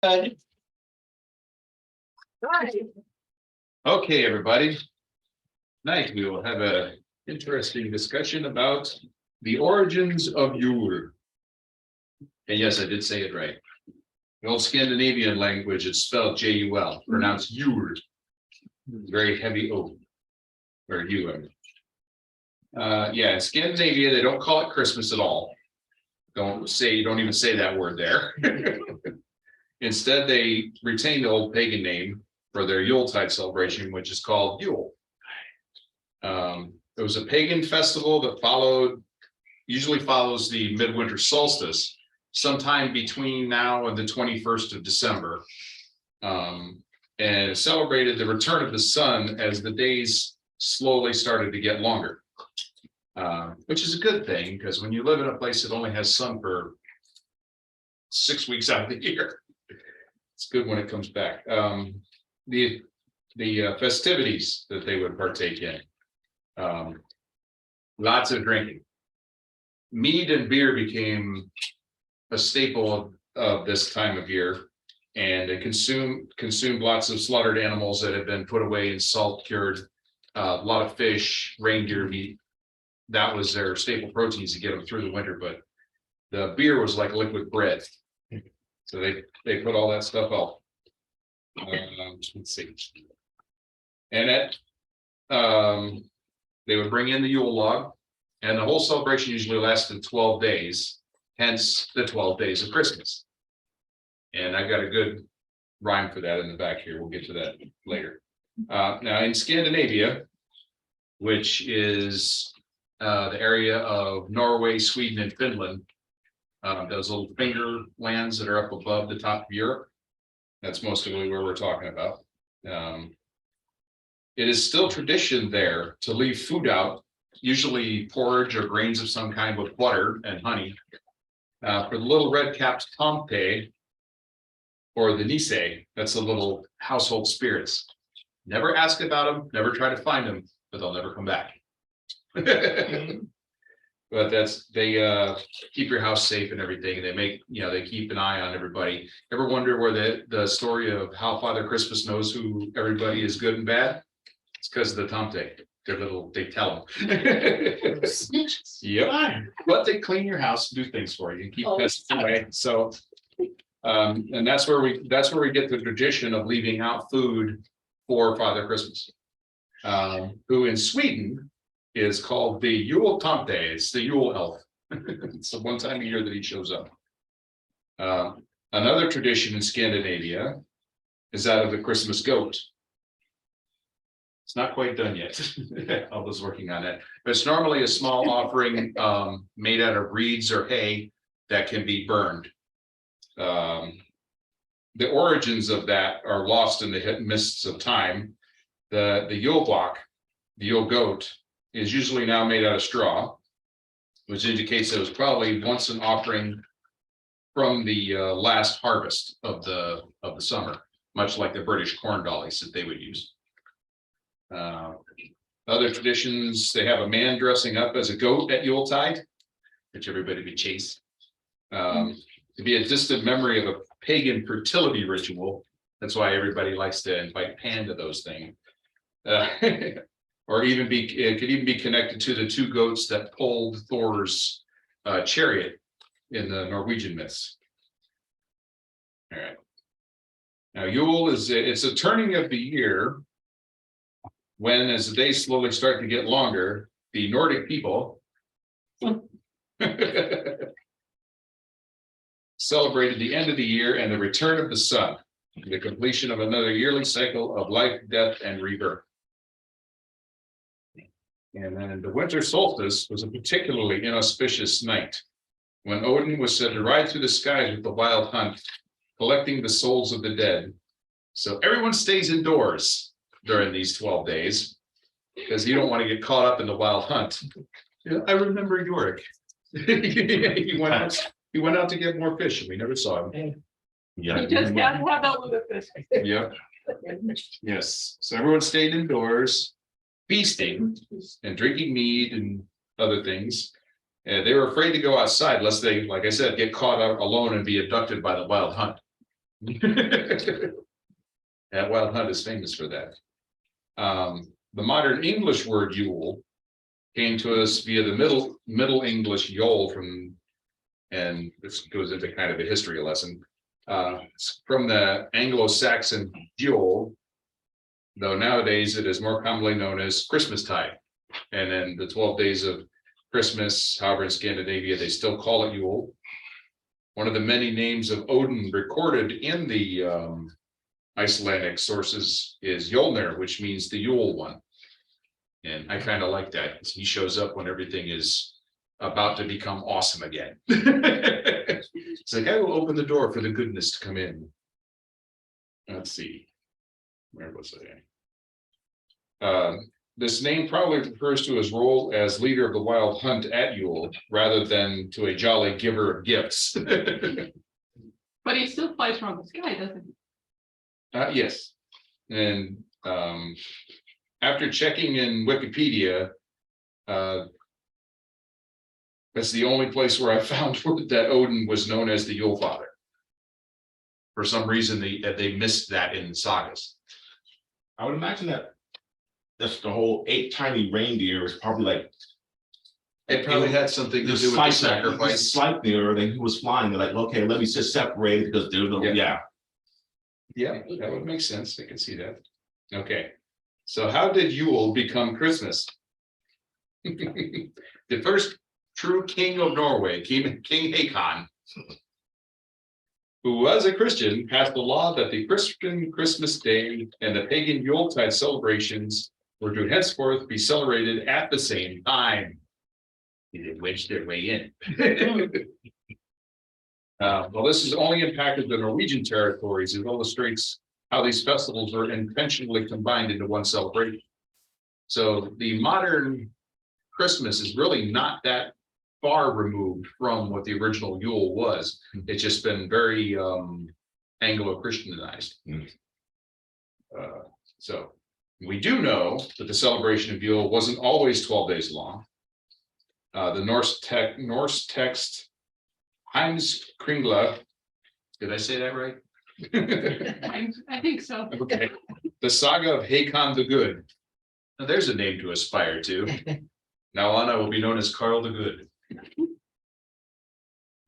Right. Okay, everybody. Tonight we will have a interesting discussion about the origins of Yule. And yes, I did say it right. The old Scandinavian language, it's spelled J-U-L, pronounced Yule. Very heavy O, or Yule. Yeah, in Scandinavia, they don't call it Christmas at all. Don't even say that word there. Instead, they retain the old pagan name for their Yuletide celebration, which is called Yule. It was a pagan festival that usually follows the midwinter solstice, sometime between now and the 21st of December, and celebrated the return of the sun as the days slowly started to get longer, which is a good thing because when you live in a place that only has sun for 6 weeks out of the year, it's good when it comes back. The festivities that they would partake in, lots of drinking. Mead and beer became a staple of this time of year, and they consumed lots of slaughtered animals that had been put away in salt cured, a lot of fish, reindeer meat. That was their staple proteins to get them through the winter, but the beer was like liquid bread. So they put all that stuff out. Let's see. And they would bring in the Yule log, and the whole celebration usually lasted 12 days, hence the 12 days of Christmas. And I've got a good rhyme for that in the back here. We'll get to that later. Now in Scandinavia, which is the area of Norway, Sweden, and Finland, those little finger lands that are up above the top of Europe, that's mostly where we're talking about. It is still tradition there to leave food out, usually porridge or grains of some kind with butter and honey, for the little red-capped tomte, or the nisse. That's the little household spirits. Never ask about them, never try to find them, but they'll never come back. But they keep your house safe and everything. They keep an eye on everybody. Ever wonder where the story of how Father Christmas knows who everybody is good and bad? It's because of the tomte. They tell them. Yep. But they clean your house and do things for you and keep pests away. So and that's where we get the tradition of leaving out food for Father Christmas. Who in Sweden is called the Yule Tomte. It's the Yule elf. It's the one time a year that he shows up. Another tradition in Scandinavia is that of the Christmas goat. It's not quite done yet. I was working on it. But it's normally a small offering made out of reeds or hay that can be burned. The origins of that are lost in the mists of time. The Yule block, the Yule goat, is usually now made out of straw, which indicates it was probably once an offering from the last harvest of the summer, much like the British corn dollies that they would use. Other traditions, they have a man dressing up as a goat at Yuletide, which everybody would chase. To be a distant memory of a pagan fertility ritual. That's why everybody likes to invite Pan to those things. Or it could even be connected to the two goats that pulled Thor's chariot in the Norwegian myths. All right. Now Yule it's a turning of the year when, as the days slowly start to get longer, the Nordic people celebrated the end of the year and the return of the sun, the completion of another yearly cycle of life, death, and rebirth. And then the winter solstice was a particularly inauspicious night when Odin was said to ride through the skies with the wild hunt, collecting the souls of the dead. So everyone stays indoors during these 12 days because you don't want to get caught up in the wild hunt. I remember Yorick. He went out to get more fish and we never saw him. Yeah, you just gotta have that with the fish. Yep. Yes. So everyone stayed indoors, feasting and drinking mead and other things. And they were afraid to go outside lest they, like I said, get caught out alone and be abducted by the wild hunt. That Wild Hunt is famous for that. The modern English word Yule came to us via the Middle English Yule and this goes into kind of a history lesson. It's from the Anglo-Saxon Yule, though nowadays it is more commonly known as Christmastide. And then the 12 days of Christmas, however, in Scandinavia, they still call it Yule. One of the many names of Odin recorded in the Icelandic sources is Yolnir, which means the Yule one. And I kind of like that. He shows up when everything is about to become awesome again. It's like, I will open the door for the goodness to come in. Let's see. Where was I? This name probably refers to his role as leader of the Wild Hunt at Yule, rather than to a jolly giver of gifts. But he still flies around the sky, doesn't he? Yes. And after checking in Wikipedia, that's the only place where I found that Odin was known as the Yule Father. For some reason, they missed that in sagas. I would imagine that that's the whole 8 tiny reindeer is probably like It probably had something to do with the sacrifice. Sleipnir, then he was flying. They're like, okay, let me just separate it because they're the Yeah, that would make sense. I can see that. Okay, so how did Yule become Christmas? The first true king of Norway, King Haakon, who was a Christian, passed a law that the Christian Christmas Day and the pagan Yuletide celebrations were to henceforth be celebrated at the same time. They wedged their way in. Well, this has only impacted the Norwegian territories. It illustrates how these festivals are intentionally combined into one celebration. So the modern Christmas is really not that far removed from what the original Yule was. It's just been very Anglo-Christianized. So we do know that the celebration of Yule wasn't always 12 days long. The Norse text Heimskringla, did I say that right? I think so. Okay. The saga of Haakon the Good. Now there's a name to aspire to. Now on, I will be known as Carl the Good.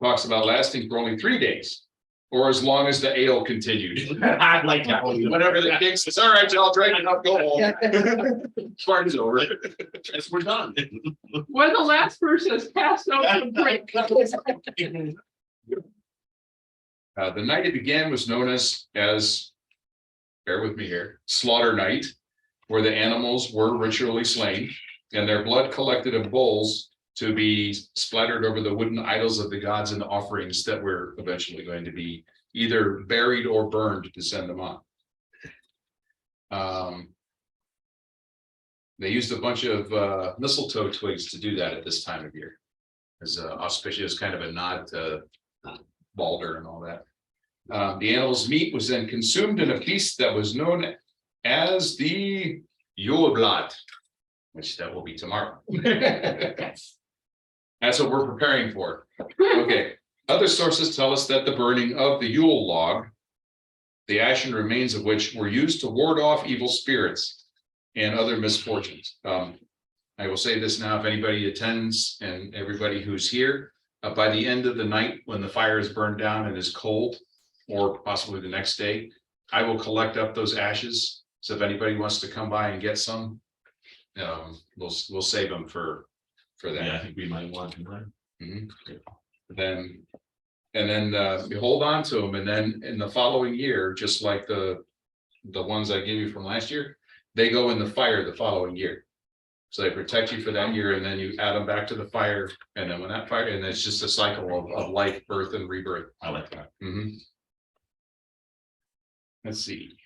Talks about lasting for only 3 days, or as long as the ale continued. I like that one. Whatever the king says, all right, y'all drink enough, go home. Party's over. Yes, we're done. When the last person has passed out the drink. The night it began was known as, bear with me here, Slaughter Night, where the animals were ritually slain and their blood collected in bowls to be splattered over the wooden idols of the gods and the offerings that were eventually going to be either buried or burned to send them on. They used a bunch of mistletoe twigs to do that at this time of year, as auspicious, kind of a nod to Balder and all that. The animal's meat was then consumed in a feast that was known as the Juleblad, which that will be tomorrow. That's what we're preparing for. Okay. Other sources tell us that the burning of the Yule log, the ashen remains of which were used to ward off evil spirits and other misfortunes. I will say this now, if anybody attends and everybody who's here, by the end of the night, when the fire is burned down and is cold, or possibly the next day, I will collect up those ashes. So if anybody wants to come by and get some, we'll save them for that. Yeah, I think we might want to. Mhm. Then we hold on to them, and then in the following year, just like the ones I gave you from last year, they go in the fire the following year. So they protect you for that year, and then you add them back to the fire, and then when that fire, and it's just a cycle of life, birth, and rebirth. I like that. Let's see.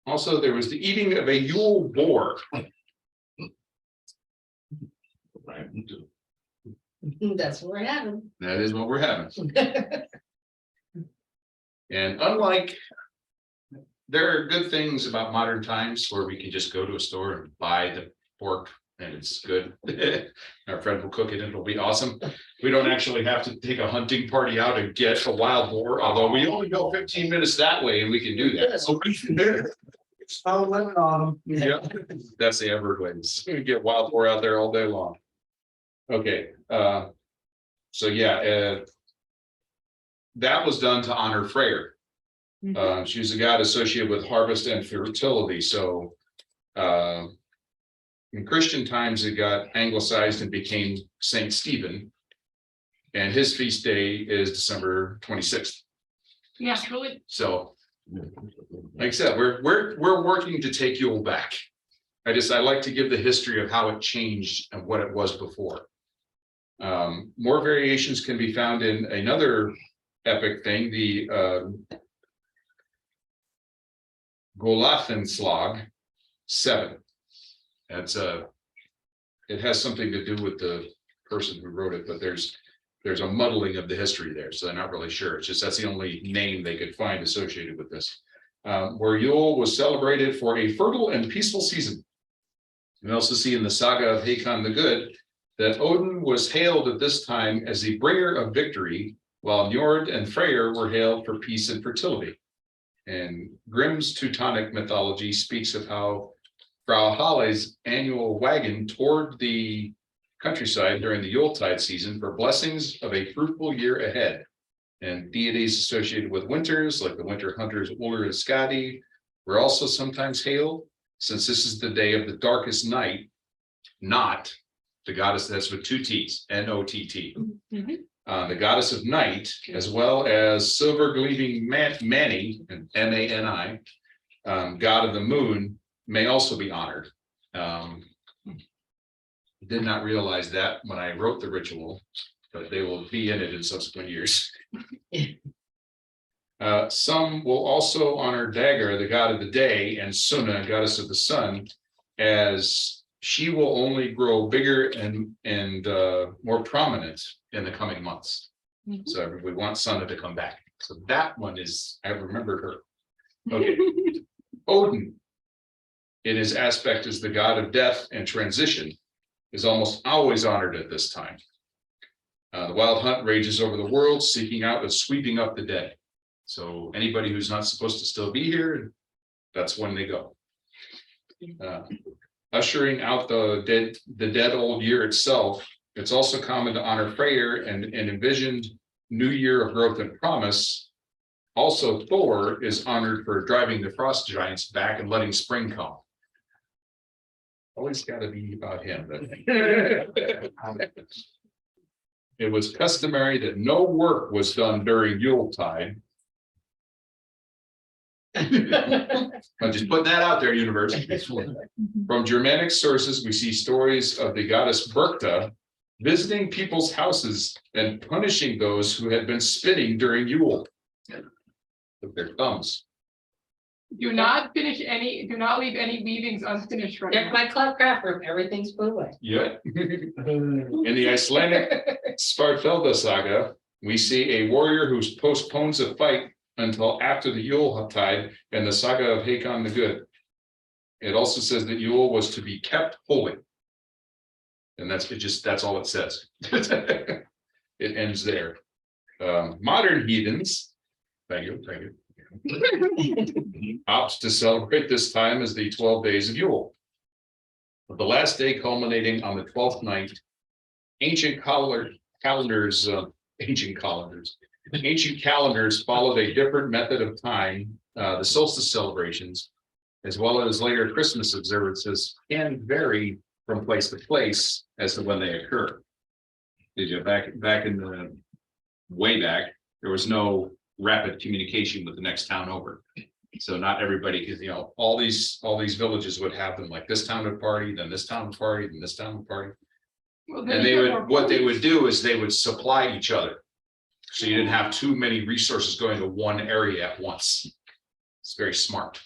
Also, there was the eating of a Yule boar. Right. That's what we're having. That is what we're having. And unlike, there are good things about modern times where we can just go to a store and buy the pork and it's good. Our friend will cook it and it'll be awesome. We don't actually have to take a hunting party out and get a wild boar, although we only go 15 minutes that way and we can do that. So Oh, limit on them. yeah, that's the Everglades. We get wild boar out there all day long. Okay, so yeah, that was done to honor Freyr. She was a god associated with harvest and fertility, so in Christian times, it got anglicized and became Saint Stephen. And his feast day is December 26th. Yeah, really. So, like I said, we're working to take Yule back. I like to give the history of how it changed and what it was before. More variations can be found in another epic thing, the Golathensslag 7. That's it has something to do with the person who wrote it, but there's a muddling of the history there, so they're not really sure. It's just that's the only name they could find associated with this. Where Yule was celebrated for a fertile and peaceful season. We also see in the saga of Hakon the Good that Odin was hailed at this time as the bringer of victory, while Njord and Freyr were hailed for peace and fertility. And Grimm's Teutonic mythology speaks of how Frau Halle's annual wagon toured the countryside during the Yuletide season for blessings of a fruitful year ahead. And deities associated with winters, like the winter hunters Uller and Skadi, were also sometimes hailed, since this is the day of the darkest night, not the goddess that's with 2 T's, N-O-T-T. The goddess of night, as well as silver gleaming Mani, and M-A-N-I, god of the moon, may also be honored. Did not realize that when I wrote the ritual, but they will be in it in subsequent years. Some will also honor Dagger, the god of the day, and Suna, goddess of the sun, as she will only grow bigger and more prominent in the coming months. So we want Suna to come back. So that one is, I remember her. Okay. Odin, in his aspect as the god of death and transition, is almost always honored at this time. The wild hunt rages over the world, seeking out and sweeping up the dead. So anybody who's not supposed to still be here, that's when they go. Ushering out the dead old year itself, it's also common to honor Freyr and an envisioned new year of growth and promise. Also, Thor is honored for driving the frost giants back and letting spring come. Always got to be about him. It was customary that no work was done during Yuletide. I'm just putting that out there, universe. From Germanic sources, we see stories of the goddess Berchta visiting people's houses and punishing those who had been spinning during Yule with their thumbs. Do not leave any weavings unfinished right Check now. my craft room, everything's put away. Yeah. In the Icelandic Svartfelda saga, we see a warrior who postpones a fight until after the Yuletide and the saga of Hakon the Good. It also says that Yule was to be kept holy. And that's all it says. It ends there. Modern heathens, thank you. Opts to celebrate this time as the 12 days of Yule. But the last day culminating on the 12th night, ancient calendars followed a different method of time. The solstice celebrations, as well as later Christmas observances, can vary from place to place as to when they occur. Back in the way back, there was no rapid communication with the next town over. So not everybody, because all these villages would have them, like this town would party, then this town would party, then this town would party. Well, And what they would do is they would supply each other. So you didn't have too many resources going to one area at once. It's very smart.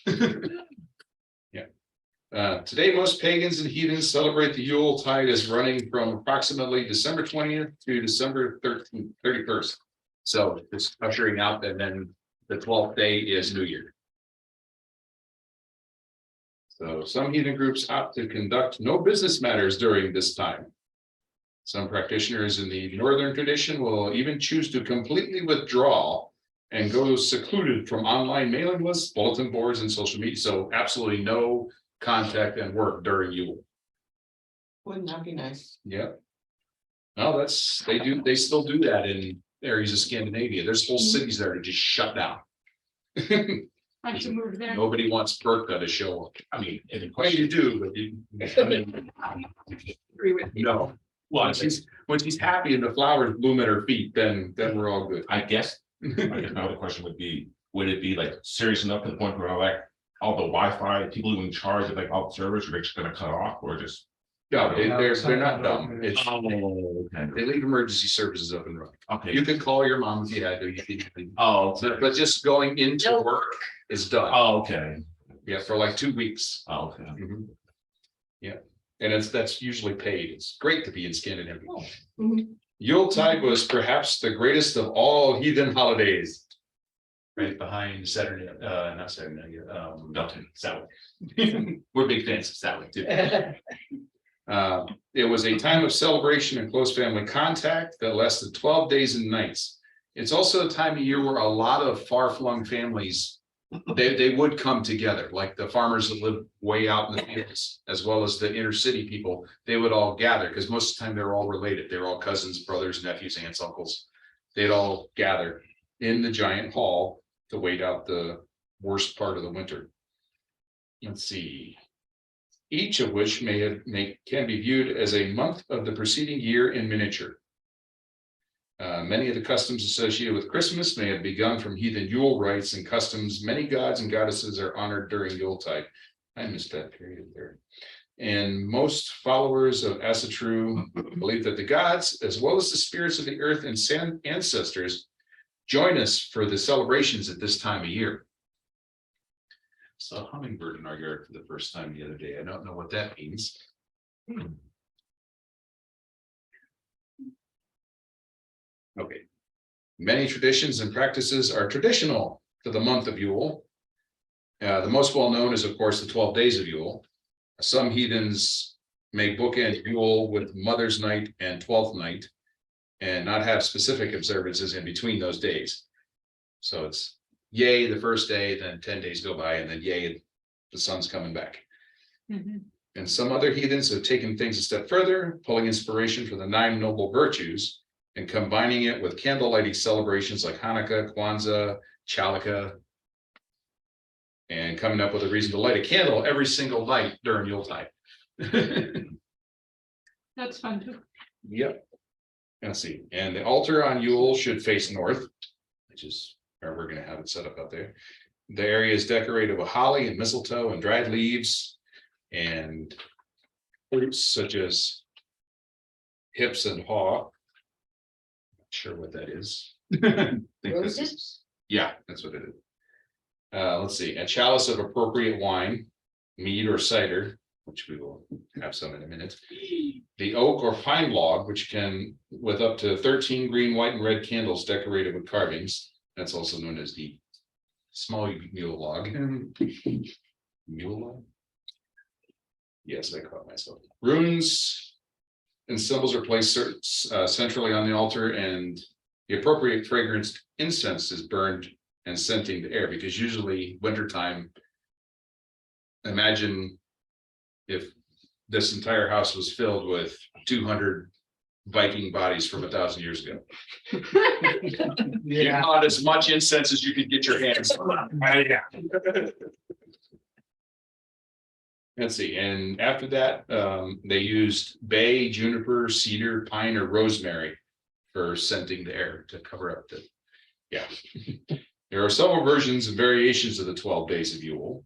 Yeah. Today, most pagans and heathens celebrate the Yule tide as running from approximately December 20th to December 31st. So it's ushering out, and then the 12th day is New Year. So some heathen groups opt to conduct no business matters during this time. Some practitioners in the northern tradition will even choose to completely withdraw and go secluded from online mailing lists, bulletin boards, and social media. So absolutely no contact and work during Yule. Wouldn't that be nice? Yeah. No, they still do that in areas of Scandinavia. There's whole cities there that just shut down. I should move there. Nobody wants Bertha to show up. I mean, and the Well, question, you do, but I mean, Agree with you. no. well, When she's happy and the flowers bloom at her feet, then we're all good. I guess my other question would be, would it be like serious enough to the point where like all the Wi-Fi, people who in charge of like all the servers are just gonna cut off or just? No, they're not dumb. It's, Okay. they leave emergency services up and running. Okay. You can call your mom if you had to. Oh, But just going into work is done. oh, okay. Yeah, for like 2 weeks. Oh, okay. Mhm. Yeah, and that's usually paid. It's great to be in Scandinavia. Mhm. Yuletide was perhaps the greatest of all heathen holidays. Right behind Saturday, not Saturday, Milton. Sally. We're big fans of Sally too. It was a time of celebration and close family contact that lasted 12 days and nights. It's also a time of year where a lot of far-flung families, they would come together, like the farmers that live way out in the fields, as well as the inner city people. They would all gather because most of the time they're all related. They're all cousins, brothers, nephews, aunts, uncles. They'd all gather in the giant hall to wait out the worst part of the winter. Let's see. Each of which can be viewed as a month of the preceding year in miniature. Many of the customs associated with Christmas may have begun from heathen Yule rites and customs. Many gods and goddesses are honored during Yuletide. I missed that period there. And most followers of Asatru believe that the gods, as well as the spirits of the earth and ancestors, join us for the celebrations at this time of year. Saw a hummingbird in our yard for the first time the other day. I don't know what that means. Okay. Many traditions and practices are traditional to the month of Yule. The most well-known is, of course, the 12 days of Yule. Some heathens may bookend Yule with Mother's Night and 12th Night and not have specific observances in between those days. So it's yay the first day, then 10 days go by, and then yay, the sun's coming back. Mhm. And some other heathens have taken things a step further, pulling inspiration from the 9 noble virtues and combining it with candle lighting celebrations like Hanukkah, Kwanzaa, Chalaka, and coming up with a reason to light a candle every single night during Yuletide. That's fun too. Yep. Let's see, and the altar on Yule should face north, which is where we're gonna have it set up out there. The area is decorated with holly and mistletoe and dried leaves and fruits such as hips and haw. Not sure what that is. Think this is- Roses? Yeah, that's what it is. Let's see, a chalice of appropriate wine, mead or cider, which we will have some in a minute. The oak or pine log, which can, with up to 13 green, white, and red candles decorated with carvings. That's also known as the small mule log. Mule log? Yes, I caught myself. Runes and symbols are placed centrally on the altar, and the appropriate fragrance incense is burned and scenting the air, because usually wintertime, imagine if this entire house was filled with 200 Viking bodies from 1,000 years ago. You Yeah. got as much incense as you could get your hands on. Yeah. Let's see, and after that, they used bay, juniper, cedar, pine, or rosemary for scenting the air to cover up the, yeah. There are several versions and variations of the 12 days of Yule.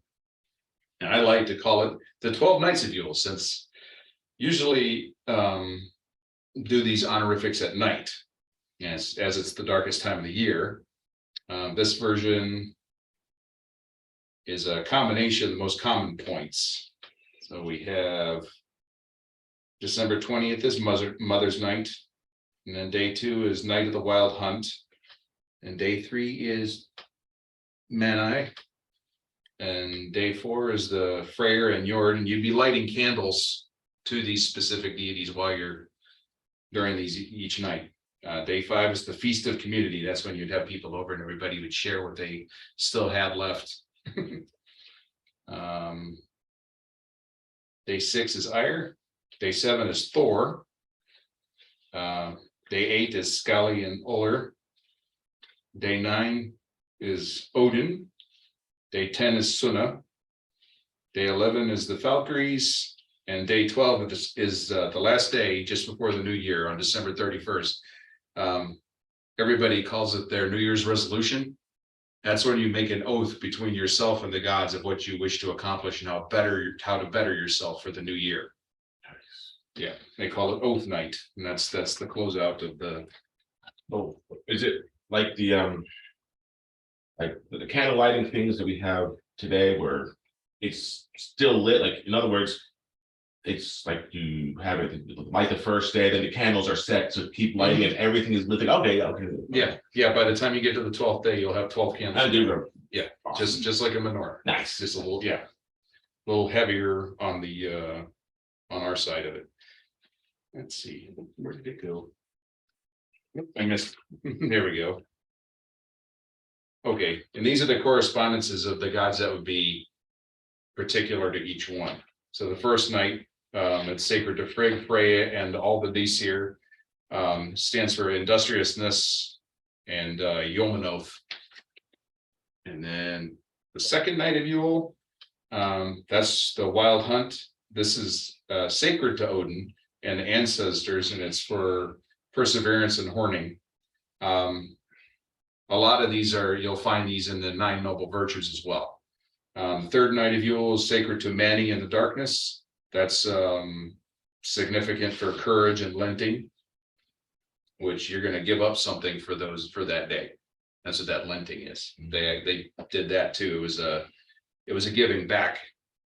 And I like to call it the 12 nights of Yule, since usually do these honorifics at night, as it's the darkest time of the year. This version is a combination of the most common points. So we have December 20th is Mother's Night, and then day 2 is Night of the Wild Hunt, and day 3 is Manai. And day 4 is the Freyr and Yord, and you'd be lighting candles to these specific deities while you're during these each night. Day 5 is the Feast of Community. That's when you'd have people over and everybody would share what they still had left. Day 6 is Ire. Day 7 is Thor. Day 8 is Skali and Uller. Day 9 is Odin. Day 10 is Sunna. Day 11 is the Valkyries. And day 12 is the last day just before the new year on December 31st. Everybody calls it their New Year's resolution. That's when you make an oath between yourself and the gods of what you wish to accomplish and how to better yourself for the new year. Yeah, they call it Oath Night, and that's the closeout of the. Oh, is it like the candle lighting things that we have today where it's still lit? Like, in other words, it's like you have it light the first day, then the candles are set to keep lighting and everything is lit. Okay. Yeah. By the time you get to the 12th day, you'll have 12 candles. I do remember. Yeah, Awesome. just like a menorah. Nice. Just a little heavier on the on our side of it. Let's see, where did it go? Nope, I missed. There we go. Okay, and these are the correspondences of the gods that would be particular to each one. So the first night, it's sacred to Frigg, Freya, and all the Disir. Stands for industriousness and Yomanoth. And then the second night of Yule, that's the wild hunt. This is sacred to Odin and ancestors, and it's for perseverance and horning. A lot of these you'll find these in the 9 noble virtues as well. Third night of Yule is sacred to Mani and the darkness. That's significant for courage and lenting, which you're going to give up something for that day. That's what that lenting is. They did that too. It was a giving back,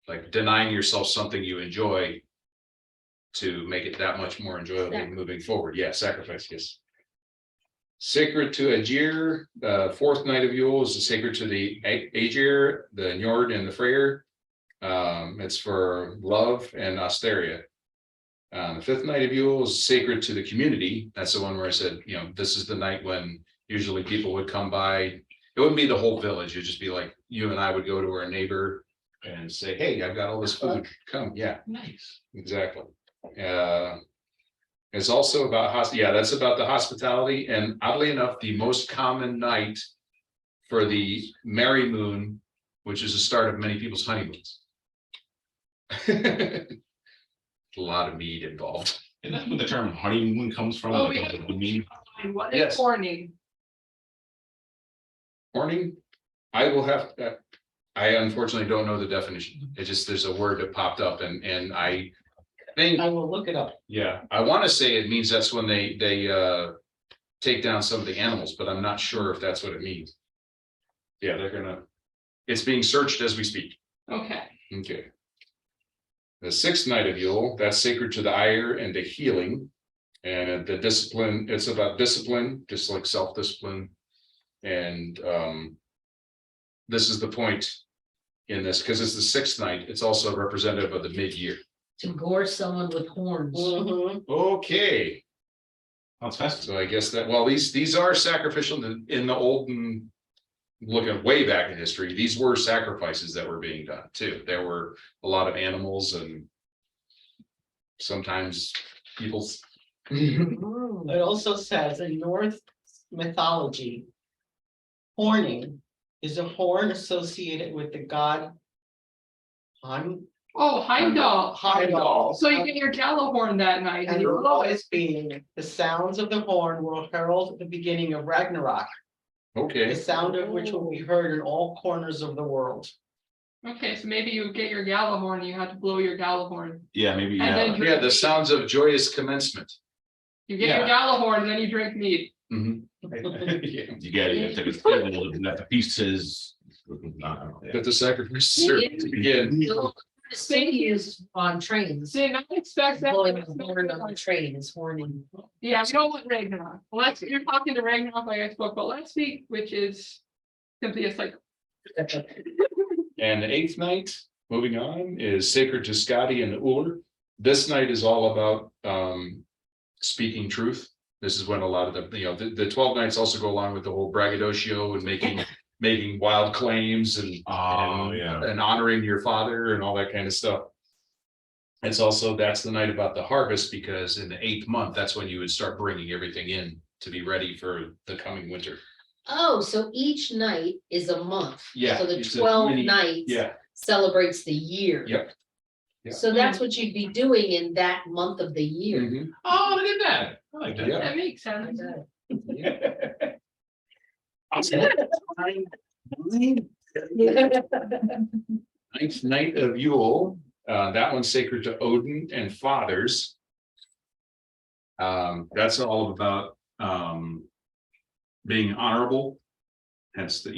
like denying yourself something you enjoy to make it that much more enjoyable moving forward. Yeah, sacrifice, yes. Sacred to Aegir, the fourth night of Yule is sacred to the Aegir, the Njord, and the Freyr. It's for love and Asteria. The fifth night of Yule is sacred to the community. That's the one where I said, this is the night when usually people would come by. It wouldn't be the whole village. It'd just be like you and I would go to our neighbor and say, hey, I've got all this food. Come. Yeah, Nice. exactly. It's also about that's about the hospitality, and oddly enough, the most common night for the merry moon, which is the start of many people's honeymoons. A lot of mead involved. And that's where the term honeymoon comes from. Oh, like, yeah. the mean. What Yes. is horning? Horning, I will have to, I unfortunately don't know the definition. It just, there's a word that popped up and I think, I will look it up. yeah, I want to say it means that's when they take down some of the animals, but I'm not sure if that's what it means. Yeah, it's being searched as we speak. Okay. Okay. The sixth night of Yule, that's sacred to the ire and the healing. And the discipline, it's about discipline, just like self-discipline. And this is the point in this, because it's the sixth night, it's also representative of the mid-year. To gore someone with horns. Mhm. Okay, That's festive. so I guess that, well, these are sacrificial in the olden, looking way back in history, these were sacrifices that were being done too. There were a lot of animals and sometimes people's. It also says in Norse mythology, horning is a horn associated with the god Oh, Heimdall. Heimdall. So you get your Gallahorn that night and And you the blow it. lowest being the sounds of the horn will herald the beginning of Ragnarok, the Okay, sound of which will be heard in all corners of the world. Okay, so maybe you get your Gallahorn and you have to blow your Gallahorn. Yeah, maybe. And then yeah, the sounds of joyous commencement. You get your Gallahorn and then you drink mead. Mhm. Yeah. You get it. It's like the feast says. That the sacrifices are to begin. The city is on trains. Did not expect that. Blowing a horn on the train is horning. Yeah, we don't want Ragnarok. You're talking to Ragnarok like I spoke about last week, which is simply a cycle. And the 8th night, moving on, is sacred to Scotty and the Uller. This night is all about speaking truth. This is when a lot of the 12 nights also go along with the whole braggadocio and making wild claims and honoring your father and all that kind of stuff. It's also, that's the night about the harvest, because in the 8th month, that's when you would start bringing everything in to be ready for the coming winter. Oh, so each night is a month. Yeah, So the it's a 12 mini- nights Yeah, celebrates the year. yep. Yeah. So that's what you'd be doing in that month of the year. Mhm. Oh, look at that. I like that. Yeah. That makes sense. Ninth night of Yule, that one's sacred to Odin and fathers. That's all about being honorable. Hence the,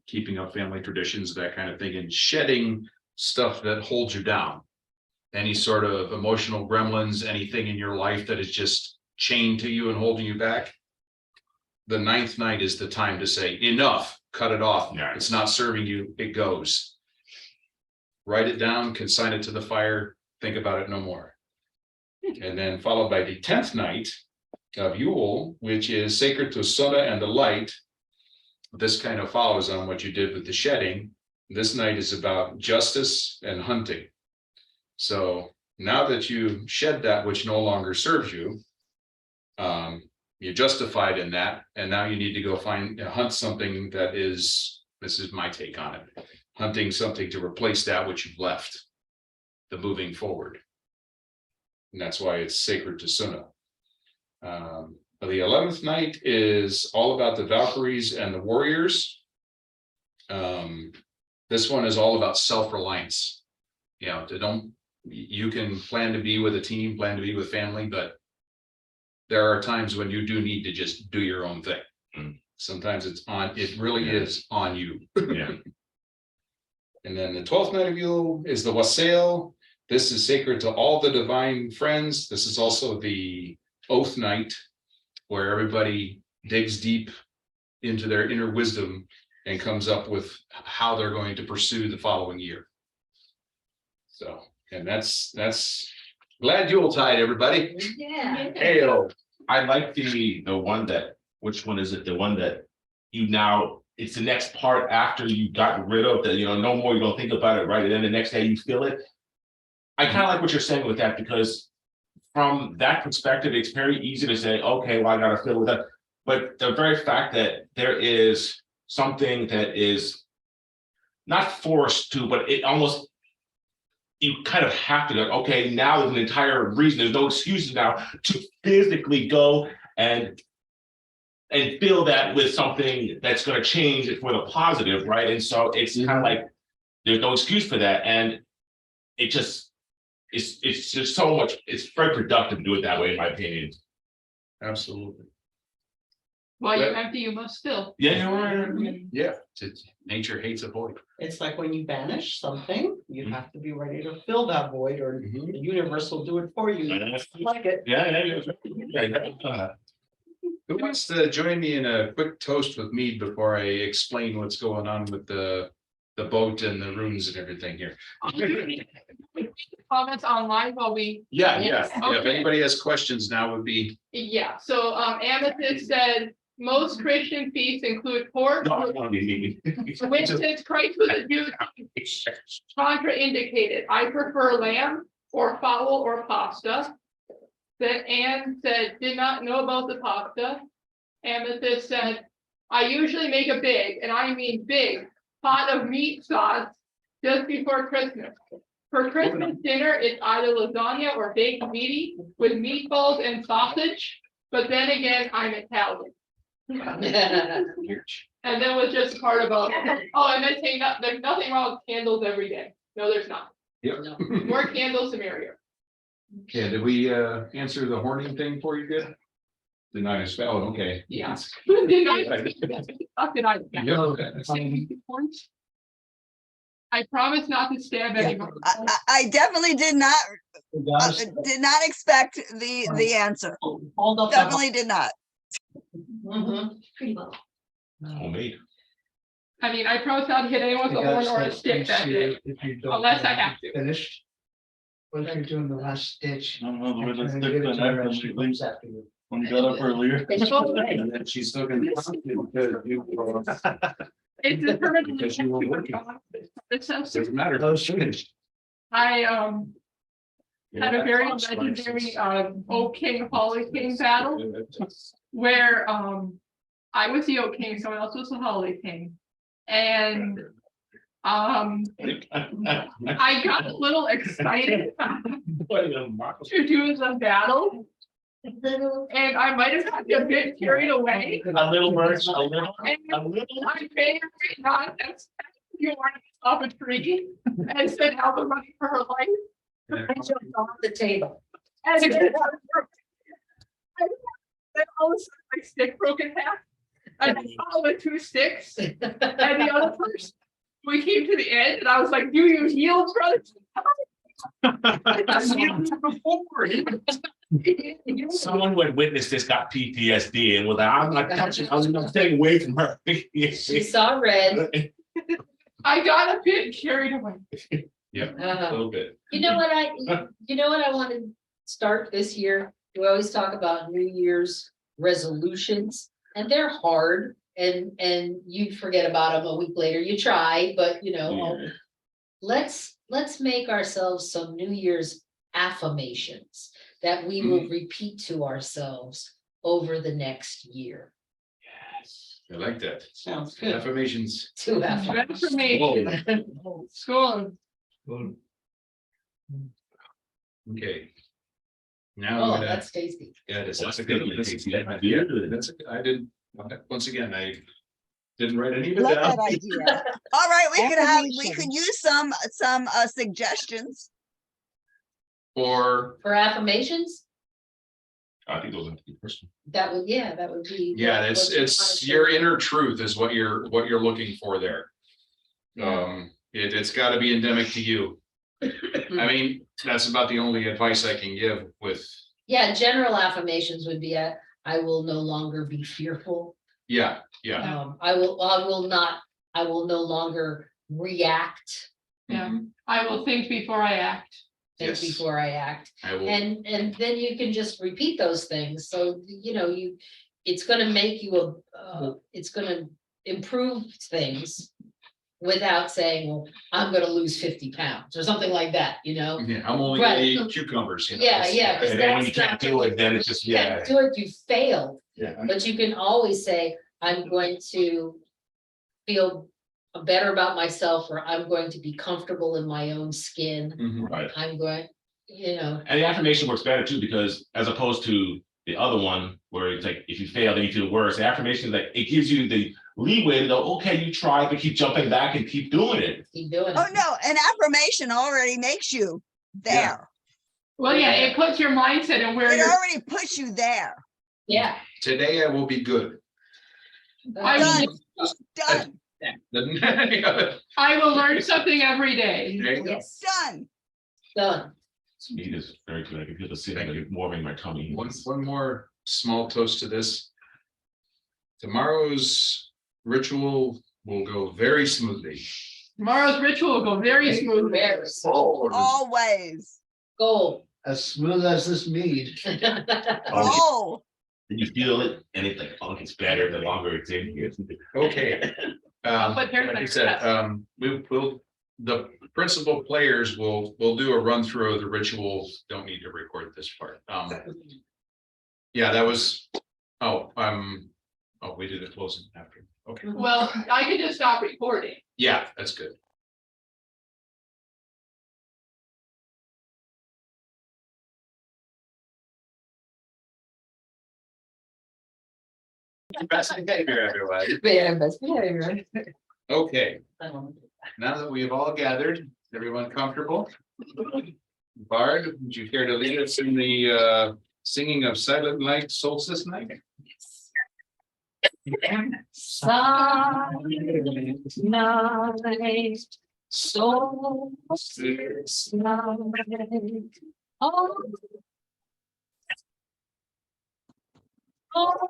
keeping up family traditions, that kind of thing, and shedding stuff that holds you down. Any sort of emotional gremlins, anything in your life that is just chained to you and holding you back. The 9th night is the time to say enough, cut it off. Nice. It's not serving you, it goes. Write it down, consign it to the fire, think about it no more. And then followed by the 10th night of Yule, which is sacred to Sona and the light. This kind of follows on what you did with the shedding. This night is about justice and hunting. So now that you shed that which no longer serves you, you're justified in that, and now you need to go hunt something that is, this is my take on it, hunting something to replace that which you've left, the moving forward. And that's why it's sacred to Suna. The 11th night is all about the Valkyries and the warriors. This one is all about self-reliance. You can plan to be with a team, plan to be with family, but there are times when you do need to just do your own thing. Mm. Sometimes it really is on you. Yeah. And then the 12th night of Yule is the Wassail. This is sacred to all the divine friends. This is also the oath night, where everybody digs deep into their inner wisdom and comes up with how they're going to pursue the following year. So, and that's glad Yuletide, everybody. Yeah. Hail. I like the one that, which one is it? The one that you now, it's the next part after you got rid of that, no more, you don't think about it, right? And then the next day you feel it. I kind of like what you're saying with that, because from that perspective, it's very easy to say, okay, well, I gotta feel with that. But the very fact that there is something that is not forced to, but it almost, you kind of have to go, okay, now there's an entire reason, there's no excuses now to physically go and feel that with something that's going to change it for the positive, right? And so it's kind of like there's no excuse for that, and it just it's just so much. It's very productive to do it that way, in my opinion. Absolutely. While you Yeah. empty, you must fill. Yeah, right. Yeah. Nature hates a void. It's like when you banish something, you have to be ready to fill that void, or the universe will do it for you. Like it. Yeah. Who wants to join me in a quick toast with me before I explain what's going on with the boat and the runes and everything here? Comments online while we, Yeah. Yes. If Okay. anybody has questions now would be, yeah, so Amethyst said, most Christian feasts include pork, which since Christ was a Jew, contraindicated. I prefer lamb or fowl or pasta. Then Anne said, did not know about the pasta. Amethyst said, I usually make a big, and I mean big, pot of meat sauce just before Christmas. For Christmas dinner, it's either lasagna or baked meaty with meatballs and sausage. But then again, I'm Italian. And then was just part about, oh, and then saying that there's nothing wrong with candles every day. No, there's not. yep. No. More candles, the merrier. Okay, did we answer the horning thing for you good? Deny a spell, okay. Yeah. Did I? Fuck did I? I promise not to stab anyone. I definitely did not expect the answer. Hold up. that- Definitely did not. Mhm. Pretty well. Homemade. I mean, I promise not to hit anyone with a horn or a stick that day, unless I have to. Finished. What if you're doing the last stitch? I don't know, the way and the trying to stick give it went to her out and she completely comes after you? when you got up earlier. And then she's still gonna. It's a permanent. Because you were working. It's so Doesn't matter. Those finished. I had a very legendary Oak King, Holly King battle where I was the Oak King, someone else was the Holly King. And I got a little excited to do the battle. And I might have gotten a bit carried away. A little worse, a little. And I may or may not have set you off a tree and said Alba running for her life. I jumped off the table. And then all of a sudden my stick broke in half. And I followed with 2 sticks. And the other person, we came to the end and I was like, you use yields, brother? Someone who had witnessed this got PTSD and was like, I'm not touching, I'm staying away from her. She saw red. I got a bit carried away. Yeah, a Uh, little bit. You know what I want to start this year? We always talk about New Year's resolutions and they're hard and you forget about them a week later. You try, but you know, let's make ourselves some New Year's affirmations that we will repeat to ourselves over the next year. Yes, I like that. Sounds good. Affirmations. 2 affirmations. Information. School. Okay. Now, Oh, I'm gonna- that's tasty. yeah, that's Well, a good one. that's a Yeah, good that's, I didn't, once again, I didn't write any of it Love down. that idea. All right, we Affirmation. could use some suggestions. Or, For affirmations, I think those are the person. that would be. yeah, what it's you your wanted to- inner truth is what you're looking for there. It's gotta be endemic to you. I mean, that's about the only advice I can give with, Yeah, general affirmations would be, I will no longer be fearful. yeah. I will no longer react, Yeah. Mhm. I will think before I act. think Yes. before I act. I will, And then you can just repeat those things. So, you know, it's gonna make you it's gonna improve things without saying, well, I'm gonna lose 50 pounds or something like that, you know? yeah, I'm only gonna Right. eat cucumbers, you know. Yeah, it's- yeah. 'cause And then when you that's not can't do it, then it's just, You can't yeah. do it, you failed. Yeah. But you can always say, I'm going to feel better about myself, or I'm going to be comfortable in my own skin. Mhm. Right. I'm going, you know, And the affirmation works better too, because as opposed to the other one where it's like, if you fail, then you feel worse. The affirmation is like, it gives you the leeway to go, okay, you tried, but keep jumping back and keep doing it. keep doing Oh, it. no, an affirmation already makes you there. Well, yeah, it puts your mindset in where It you're. already puts you there. Yeah. Today I will be good. I Done, will- done, I will learn something every day. There you go. Yes, done. done. Meat is very good. I can feel the Thank sitting you. and warming my tummy. One more small toast to this. Tomorrow's ritual will go very smoothly. Tomorrow's ritual will go very smoothly. Always. Goal. As smooth as this mead. Oh, And you feel it and it's like, oh, it's better the longer it's in here. Okay. But here's Like my I said, the principal players will do a run through of the ritual. Don't need to record this part. Yeah, that was, we did the closing after. Okay, Well, I could just stop recording. yeah, that's good. Best behavior, everybody. Best behavior. Okay, now that we have all gathered, everyone comfortable? Bard, would you care to lead us in the singing of Silent Night, Solstice Night? Silent night, solstice night. Oh. Oh.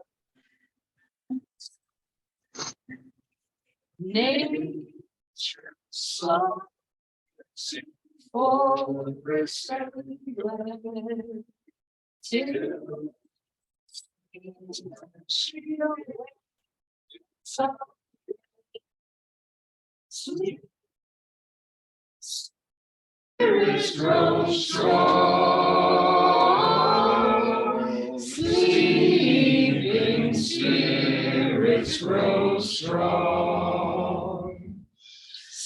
nature slow. For spirits grow strong. Sleeping spirits grow strong.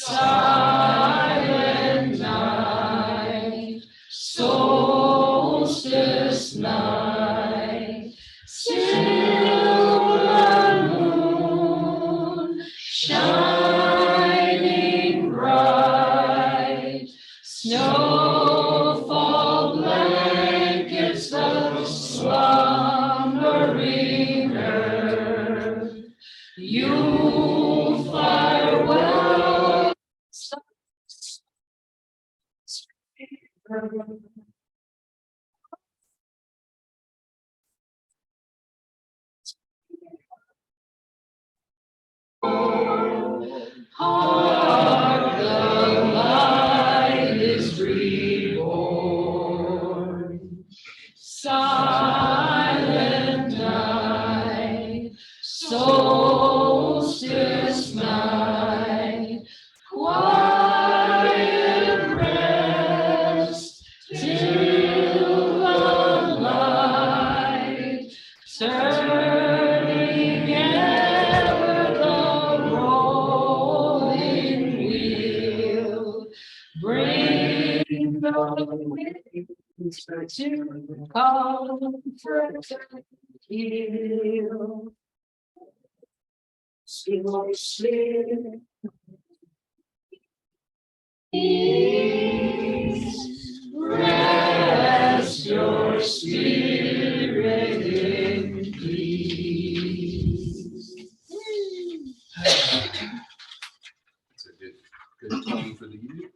Silent night, solstice night, silver moon, shining bright, snowfall blankets the slumbering earth. Yule fire well. Hark, the light is reborn. Silent night, solstice night, quiet rest till the light turning ever the rolling wheel, bring the winds to comfort and heal. Slow sleep. Rest your spirit in peace. It's a good tone for the evening.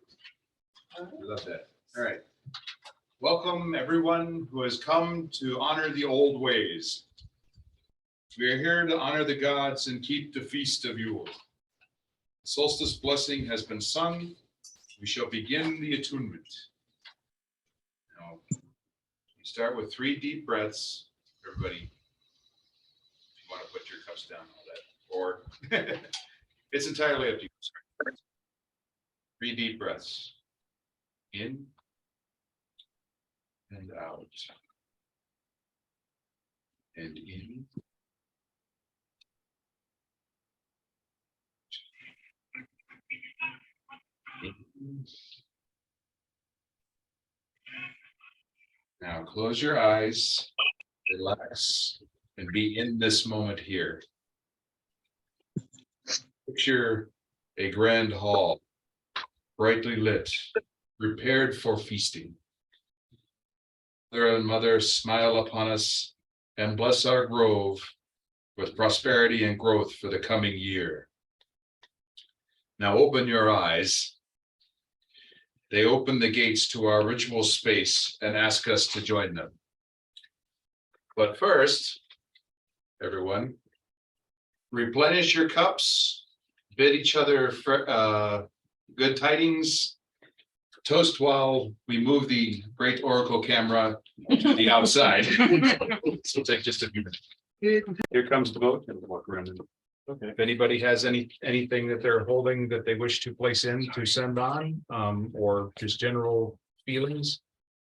We love that. All right. Welcome, everyone who has come to honor the old ways. We are here to honor the gods and keep the feast of Yule. The solstice blessing has been sung. We shall begin the attunement. Now, you start with 3 deep breaths. Everybody, if you want to put your cups down, all that, or it's entirely up to you. 3 deep breaths. In and out. And in. Now close your eyes, relax, and be in this moment here. Picture a grand hall, brightly lit, prepared for feasting. Father and Mother, smile upon us and bless our grove with prosperity and growth for the coming year. Now open your eyes. They open the gates to our ritual space and ask us to join them. But first, everyone, replenish your cups, bid each other good tidings, toast while we move the great Oracle camera to the outside. So take just a few minutes. Here comes the vote. Okay. If anybody has anything that they're holding that they wish to place in to send on, or just general feelings,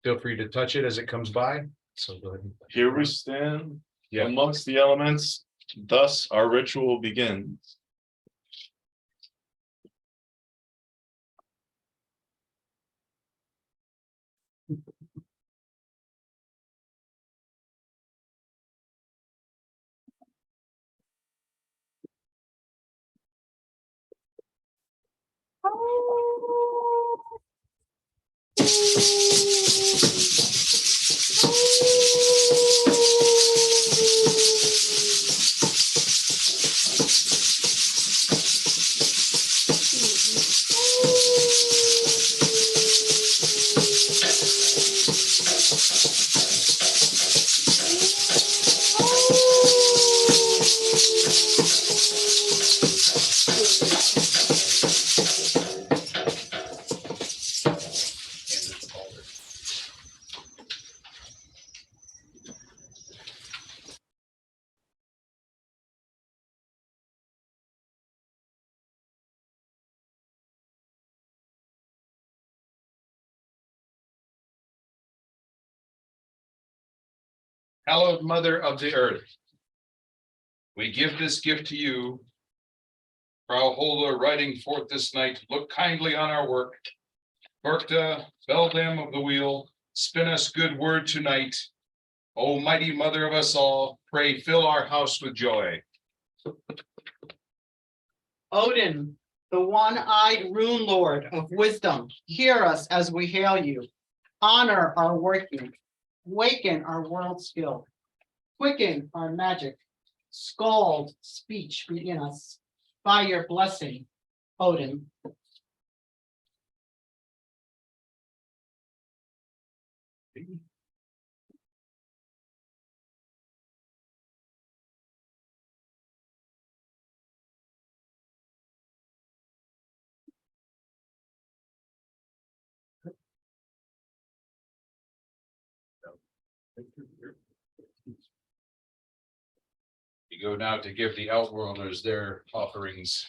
feel free to touch it as it comes by. So go ahead. Here we stand Yeah. amongst the elements, thus our ritual begins. Hallowed Mother of the Earth, we give this gift to you. Frau Holder riding forth this night, look kindly on our work. Bertha, beldam of the wheel, spin us good word tonight. O mighty mother of us all, pray fill our house with joy. Odin, the one-eyed rune lord of wisdom, hear us as we hail you. Honor our working, waken our world skill, quicken our magic, scald speech be in us. By your blessing, Odin. You go now to give the outworlders their offerings.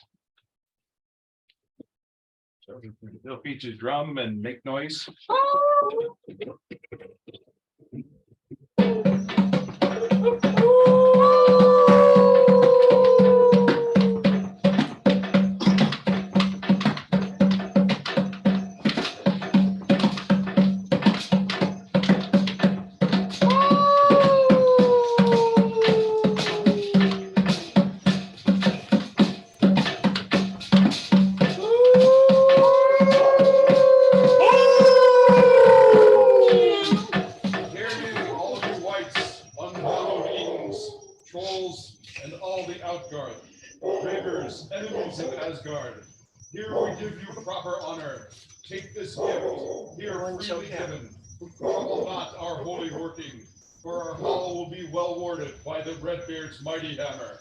So they'll beat your drum and make noise. Here we give you proper honor. Take this gift, here freely given. Trouble not our holy working, for our hall will be well warded by the Redbeard's mighty hammer.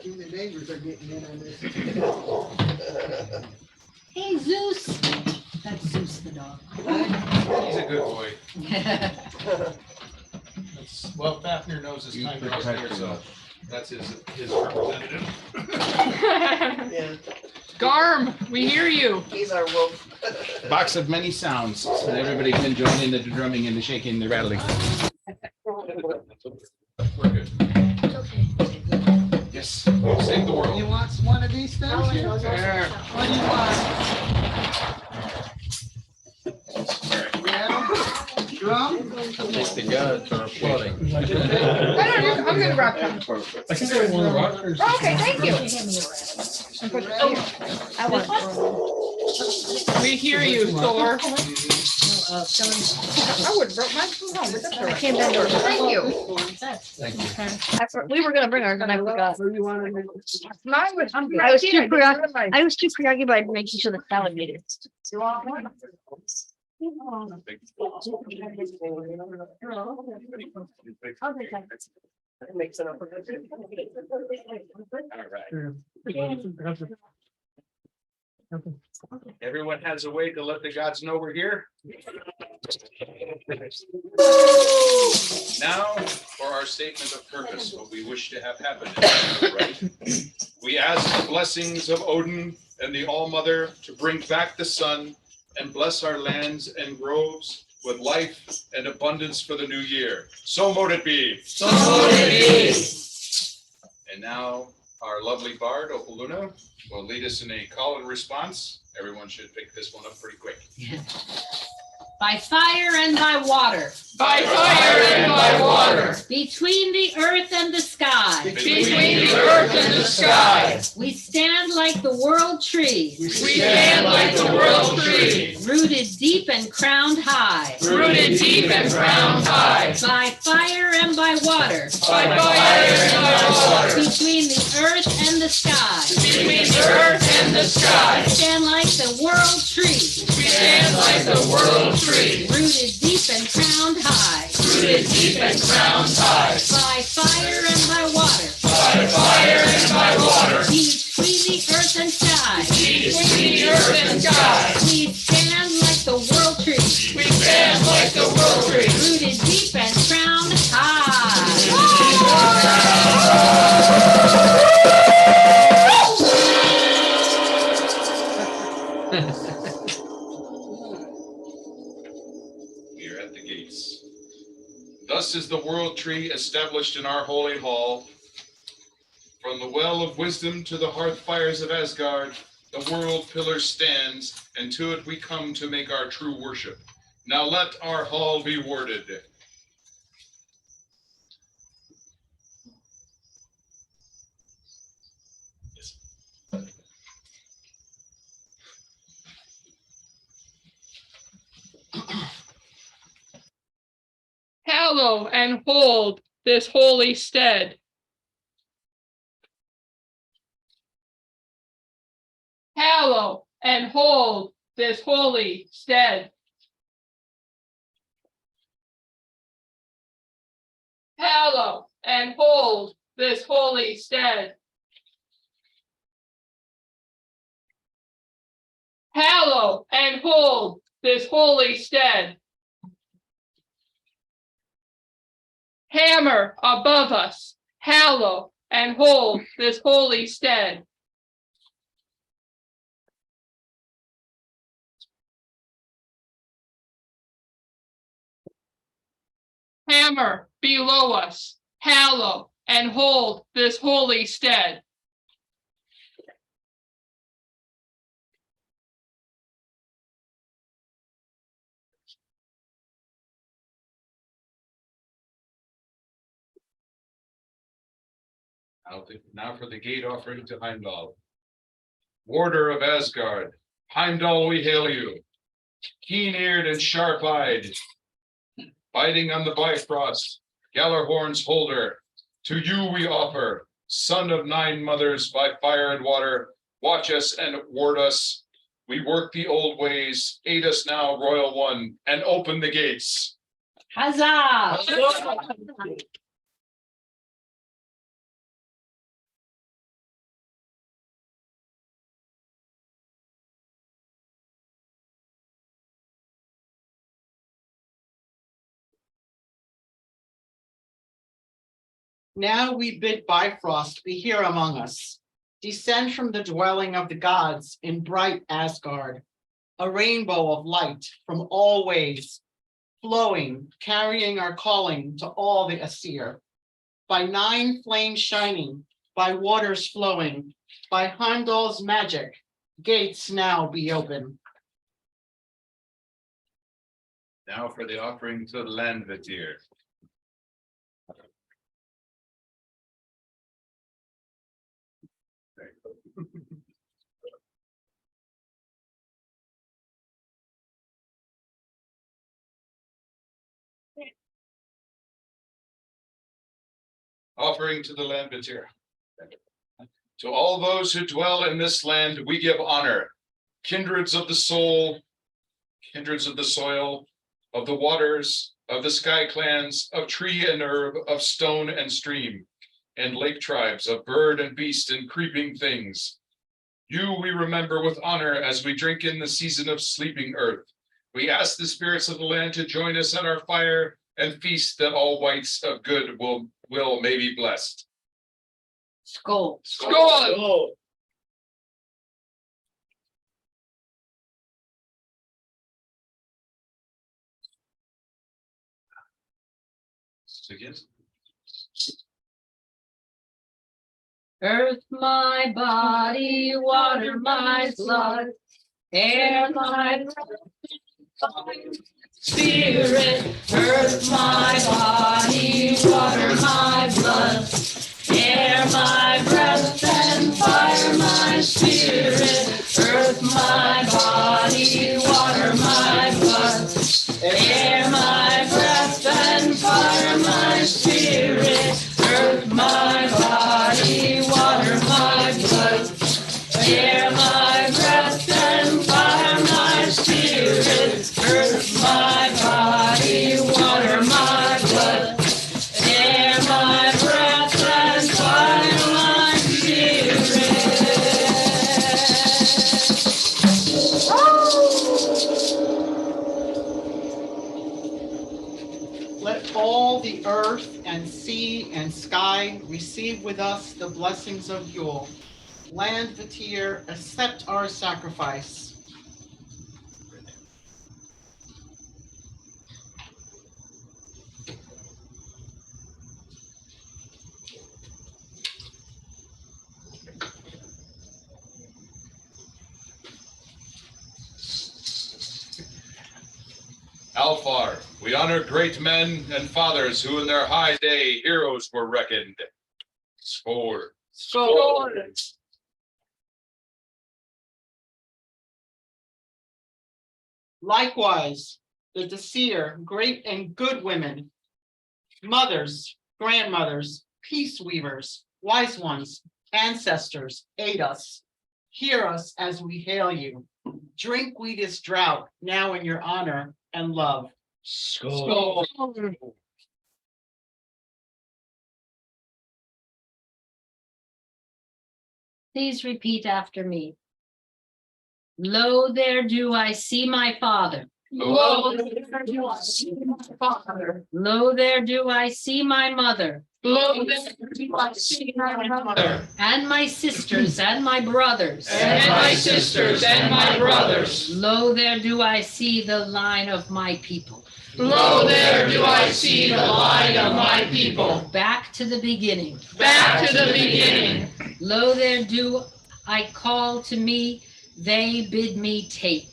Even the neighbors are getting in on this. Hey, Zeus. That's Zeus the dog. He's a good boy. Yeah. Well, Fafnir knows his time draws near, so that's his representative. Yeah, Garm, we hear you. he's our wolf. Box of many sounds, so that everybody can join in the drumming and the shaking, the rattling. We're good. Yes, save the world. You want one of these things? Sure. What do you want? Yeah, drum? Thanks to God for applauding. I'm gonna grab them. I can say one of Okay, thank you. I want. We hear you, Thor. Uh, I would have brought mine from home, but that's all I right. can't bend over. Thank you. Thank you. We were gonna bring ours and I forgot. Mine was. I was too preoccupied making sure the salad made it. You want one? I'll take that. Everyone has a way to let the gods know we're here. Now, for our statement of purpose, what we wish to have happen, right? We ask the blessings of Odin and the All-Mother to bring back the sun and bless our lands and groves with life and abundance for the new year. So mote it be. So mote it be. And now, our lovely bard, Opaluna, will lead us in a call and response. Everyone should pick this one up pretty quick. By fire and by water. By fire and by water. Between the earth and the sky. Between the earth and the sky. We stand like the world tree. We stand like the world tree. Rooted deep and crowned high. Rooted deep and crowned high. By fire and by water. By fire and by water. Between the earth and the sky. Between the earth and the sky. We stand like the world tree. We stand like the world tree. Rooted deep and crowned high. Rooted deep and crowned high. By fire and by water. By fire and by water. Between the earth and sky. Between the earth and sky. We stand like the world tree. We are at the gates. Thus is the world tree established in our holy hall. From the well of wisdom to the hearth fires of Asgard, the world pillar stands, and to it we come to make our true worship. Now let our hall be warded. Hallow and hold this holy stead. Hallow and hold this holy stead. Hallow and hold this holy stead. Hallow and hold this holy stead. Hammer above us, hallow and hold this holy stead. Hammer below us, hallow and hold this holy stead. Now for the gate offering to Heimdall. Warder of Asgard, Heimdall, we hail you. Keen-eared and sharp-eyed, biting on the Bifrost, Gallarhorn's holder, to you we offer, son of 9 mothers by fire and water, watch us and ward us. We work the old ways, aid us now, royal one, and open the gates. Huzzah! Now we bid Bifrost be here among us. Descend from the dwelling of the gods in bright Asgard, a rainbow of light from all ways, flowing, carrying our calling to all the Aesir. By 9 flames shining, by waters flowing, by Heimdall's magic, gates now be open. Now for the offering to Landvetir. Offering to the Landvetir. To all those who dwell in this land, we give honor. Kindreds of the soul, kindreds of the soil, of the waters, of the sky clans, of tree and herb, of stone and stream, and lake tribes of bird and beast and creeping things. You we remember with honor as we drink in the season of sleeping earth. We ask the spirits of the land to join us at our fire and feast that all wights of good will may be blessed. Skull. Skål! Again. Earth my body, water my blood, air my spirit. Earth my body, water my blood, air my breath, and fire my spirit. Earth my body, water my blood, air my breath, and fire my spirit. Earth my body, water my blood, air my breath, and fire my spirit. Earth my body, water my blood, air my breath, and fire my spirit. Let all the earth and sea and sky receive with us the blessings of Yule. Landvetir, accept our sacrifice. far. We honor great men and fathers who in their high day heroes were reckoned. Score. Score. Likewise, the Desir, great and good women, mothers, grandmothers, peace weavers, wise ones, ancestors, aid us. Hear us as we hail you. Drink we this drought now in your honor and love. Score. Please repeat after me. Lo, there do I see my father. Lo, there do I see my father. Lo, there do I see my mother. Lo, there do I see my mother. And my sisters and my brothers. And my sisters and my brothers. Lo, there do I see the line of my people. Lo, there do I see the line of my people. Back to the beginning. Back to the beginning. Lo, there do I call to me, they bid me take.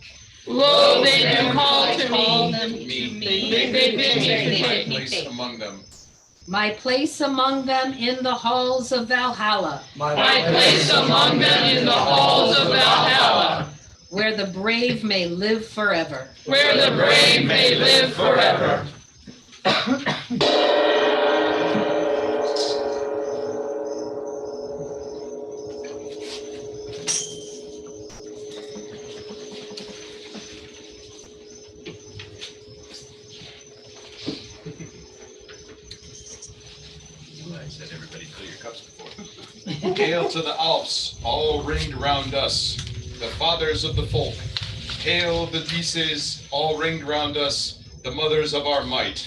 Lo, they do call I to call me. them to Me. me. They bid me They My bid me place take. among them. My place among them in the halls of Valhalla, My place among them in the halls of Valhalla, where the brave may live forever. where the brave may live forever. I said everybody fill your cups before. Hail to the Alps, all ringed round us, the fathers of the folk. Hail the Dices, all ringed round us, the mothers of our might.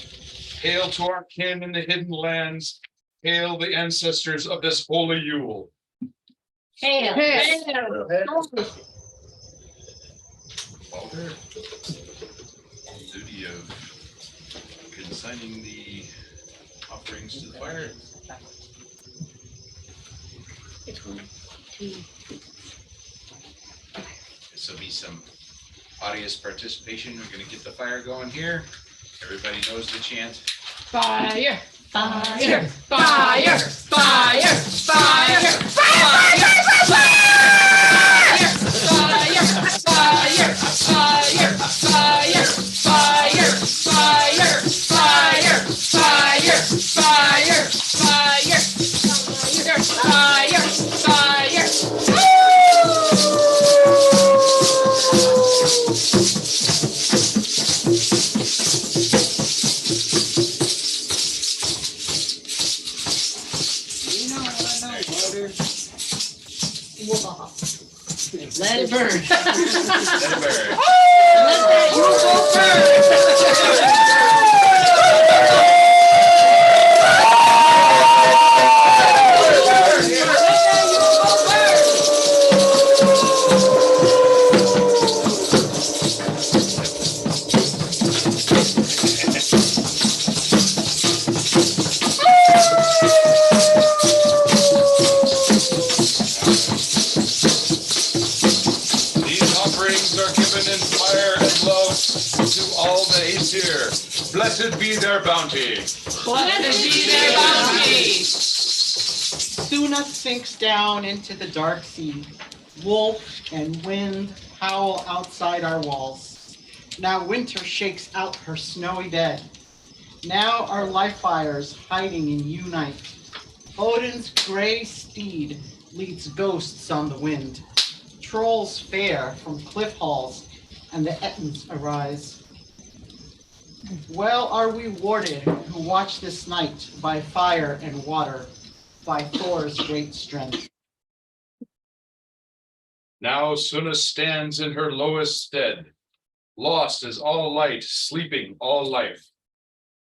Hail to our kin in the hidden lands. Hail the ancestors of this holy Yule. Hail. Walter, duty of consigning the offerings to the fire. This will be some audience participation. We're gonna get the fire going here. Everybody knows the chant. Fire, Fire. fire, fire, fire, fire, Let it burn. Let it burn. Let that Yule These offerings are given in fire and love to all the Aesir. Blessed be their bounty. blessed be their bounty. Suna sinks down into the dark sea. Wolf and wind howl outside our walls. Now winter shakes out her snowy bed. Now our life fires hiding in unite. Odin's gray steed leads ghosts on the wind. Trolls fare from cliff halls, and the Ettins arise. Well are we warded who watch this night by fire and water, by Thor's great strength. Now Suna stands in her lowest stead. Lost is all light, sleeping all life.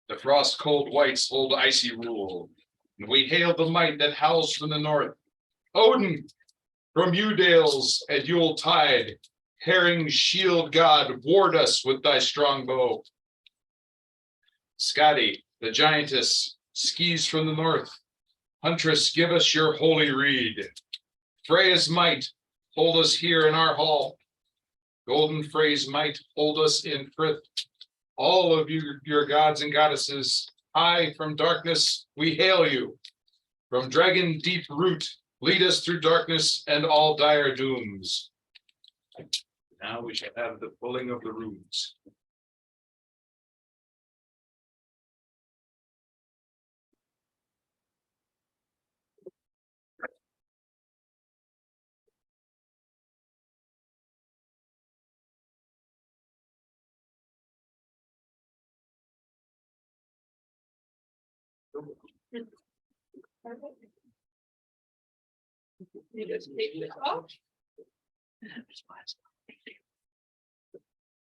The frost-cold whites hold icy rule, and we hail the might that howls from the north. Odin, from Udales at Yule tide, herring shield god, ward us with thy strong bow. Skadi, the giantess, skis from the north. Huntress, give us your holy reed. Freya's might, hold us here in our hall. Golden Frey's might, hold us in Frith. all of you, your gods and goddesses, high from darkness, we hail you. From dragon deep root, lead us through darkness and all dire dooms. Now we shall have the pulling of the runes. You just take this off.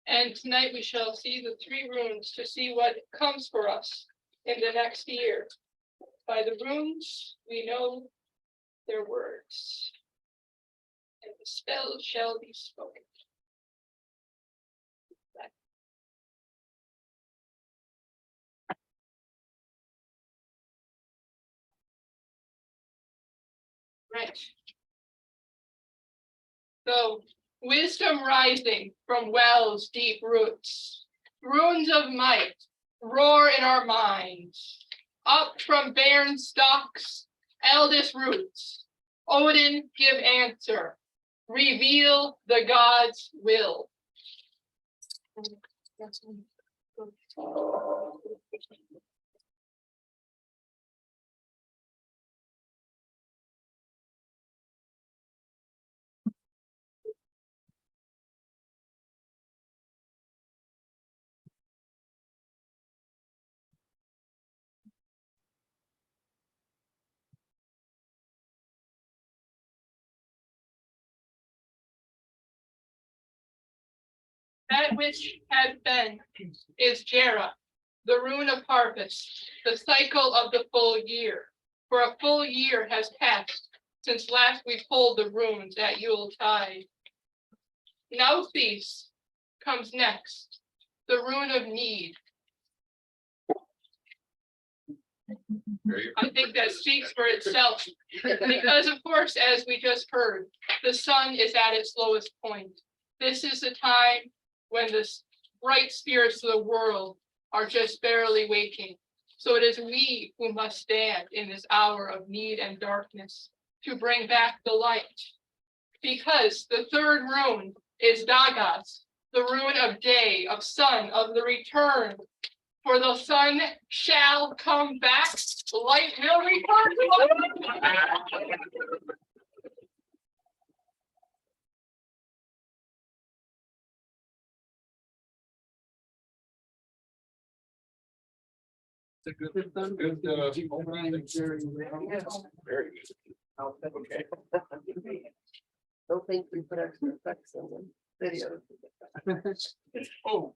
And tonight we shall see the 3 runes to see what comes for us in the next year. By the runes, we know their words. And the spell shall be spoken. Right. So, wisdom rising from wells deep roots, runes of might roar in our minds. Up from barren stalks, eldest roots, Odin give answer, reveal the God's will. That which has been is Jera, the rune of harvest, the cycle of the full year. For a full year has passed since last we pulled the runes at Yule tide. Now Feast comes next, the rune of need. I think that speaks for itself, because of course, as we just heard, the sun is at its lowest point. This is the time when the bright spirits of the world are just barely waking. So it is we who must stand in this hour of need and darkness to bring back the light. Because the 3rd rune is Dagas, the rune of day, of sun, of the return. For the sun shall come back, light will return. Good, very good. Okay. Don't think we put extra effects in them videos. Oh,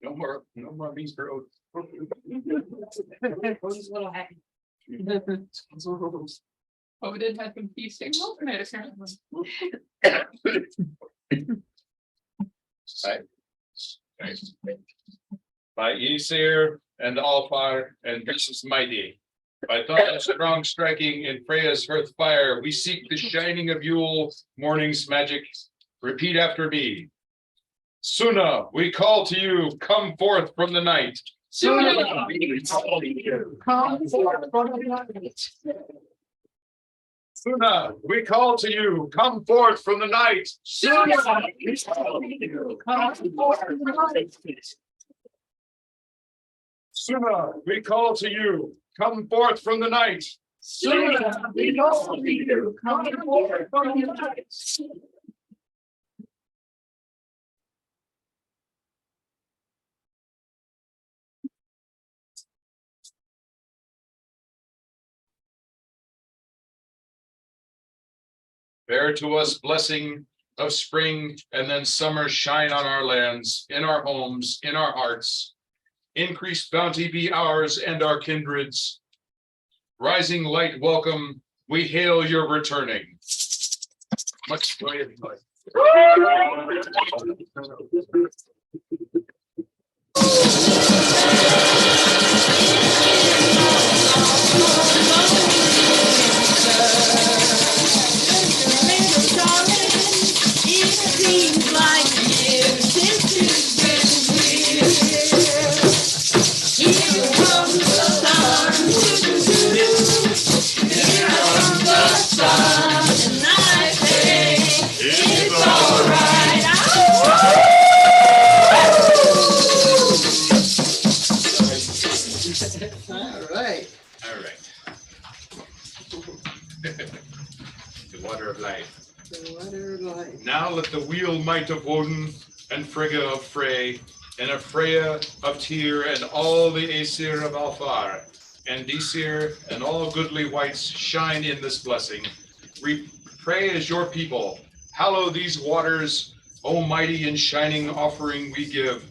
no more beans for oats. Odin had been feasting apparently. By Aesir and Alfar and Gracious Mighty. By thought strong striking in Freya's hearth fire, we seek the shining of Yule, morning's magic. Repeat after me. Suna, we call to you, come forth from the night. Suna, Come forth from the night. Suna, we call to you, come forth from the night. Suna, we call to you, come forth from the night. Suna, we call to you, come forth from the night. Suna, we call to you, come forth from the night. Bear to us blessing of spring and then summer shine on our lands, in our homes, in our hearts. Increased bounty be ours and our kindreds. Rising light welcome, we hail your returning. Much joy and life. It seems like years since you've been here. of life. Now let the wheel might of Woden and Frigga of Frey and of Freya of Tyr and all the Aesir of Alfar and Disir and all goodly wights shine in this blessing. We pray as your people, hallow these waters, O mighty and shining offering we give.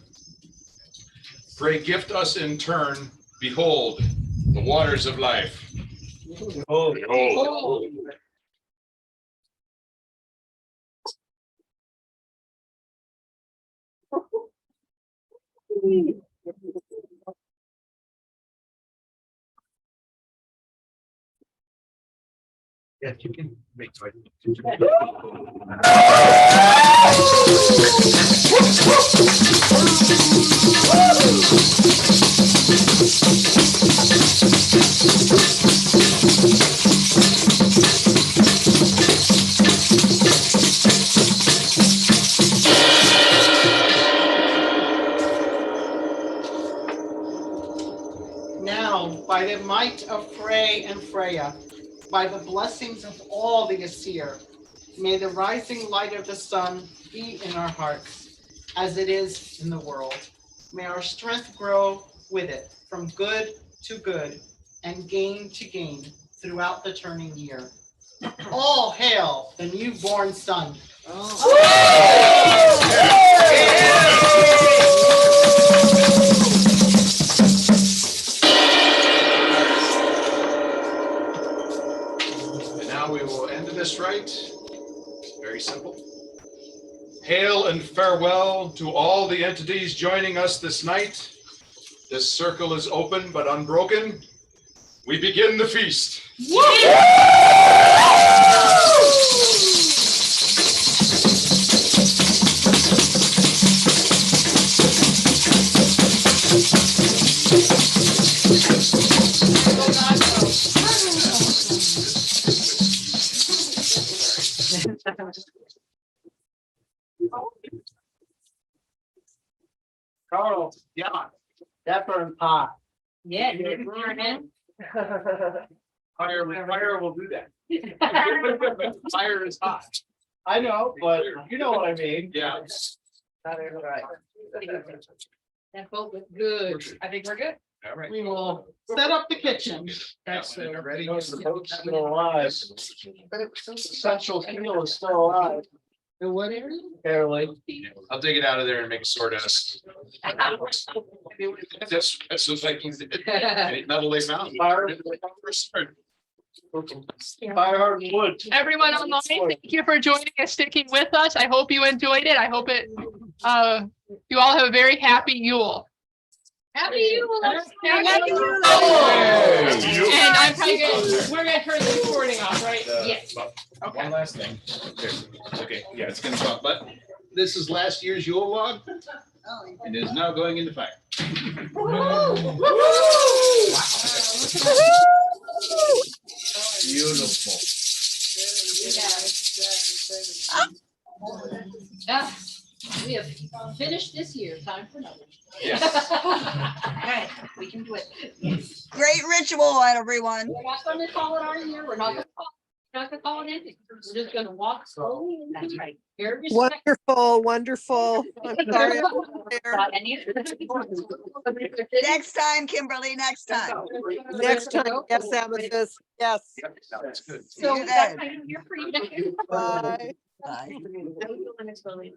Pray gift us in turn, behold, the waters of life. Behold. Yes, you can make. Now, by the might of Frey and Freya, by the blessings of all the Aesir, may the rising light of the sun be in our hearts, as it is in the world. May our strength grow with it, from good to good, and gain to gain throughout the turning year. All hail the newborn sun. And now we will end this rite. Very simple. Hail and farewell to all the entities joining us this night. This circle is open but unbroken. We begin the feast. Carl, yeah, that burned hot. Yeah, you didn't burn it. Fire will do that. Fire is hot. I know, but you know what I mean. Yeah. That boat was good. I think we're good. All right. We will set up the kitchen. That's ready. Still alive. Essential fuel is still alive. In what area? Barely. I'll dig it out of there and make a sword-esque. That's the Vikings did. Any metal they found. Fire wood. Everyone online, thank you for joining and sticking with us. I hope you enjoyed it. I hope you all have a very happy Yule. Happy Yule. Happy Yule. Hey. And I'm probably we're gonna turn the recording off, right? Yes. Okay. One last thing. Okay, yeah, it's gonna stop, but this is last year's Yule log. It is now going into fire. Beautiful. Yeah, we have finished this year, time for another. Okay, we can do it. Great ritual, everyone. We're not gonna call it our year, we're not gonna call it anything, we're just gonna walk slowly. That's right. Very respectful. Wonderful, wonderful. I'm sorry. I wasn't there. Next time, Kimberly, next time. Next time, yes, Amethyst, yes. That's good. So You that's did. kind of here for you. Bye. Bye.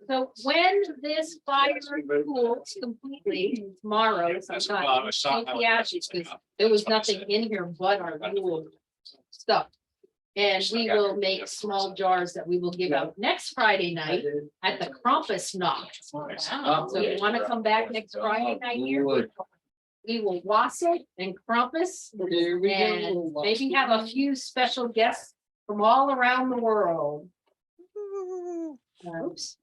So when this fire cools completely tomorrow, sometime, take the ashes, because there was nothing in here but our Yule stuff. And we will make small jars that we will give out next Friday night at the Krampus Knock. So if you want to come back next Friday night here, we will wassail and Krampus and maybe have a few special guests from all around the world. Oops.